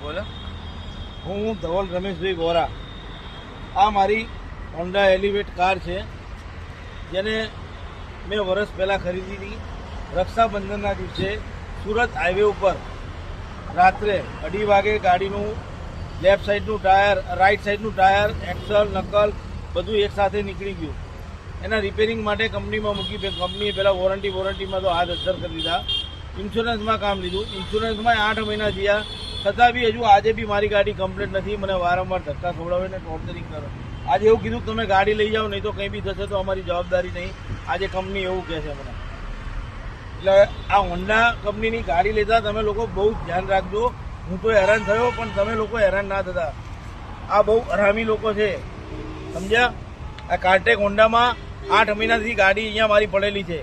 બોલો. હું ધવલ રમેશભાઈ વોરા. આ મારી હોન્ડા એલિવેટ કાર છે, જેને મેં વર્ષ પહેલાં ખરીદી હતી. રક્ષાબંધનના દિવસે સુરત હાઈવે ઉપર રાત્રે 2:30 વાગે ગાડીનું લેફ્ટ સાઈડનું ટાયર, રાઈટ સાઈડનું ટાયર, એક્સલ, નકલ બધું એકસાથે નીકળી ગયું. એના રિપેરિંગ માટે કંપનીમાં મૂકી. કંપનીએ પહેલાં વોરંટીમાં તો હાથ અસર કરી દીધા. ઇન્સ્યોરન્સમાં કામ લીધું. ઇન્સ્યોરન્સમાં 8 મહિના થયા, છતાં બી હજુ આજે બી મારી ગાડી કમ્પ્લીટ નથી. મને વારંવાર ધક્કા ખવડાવે ને ટોર્ચરિંગ કરે. આજે એવું કીધું તમે ગાડી લઈ જાઓ, નહીં તો કંઈ બી થશે તો અમારી જવાબદારી નહીં. આજે કંપની એવું કહે છે મને. એટલે આ હોન્ડા કંપનીની ગાડી લેતા તમે લોકો બહુ ધ્યાન રાખજો. હું તો હેરાન થયો, પણ તમે લોકો હેરાન ના થતા. આ બહુ હરામી લોકો છે, સમજ્યા? આ કાર્ટેક હોન્ડામાં 8 મહિનાથી ગાડી અહીંયા મારી પડેલી છે.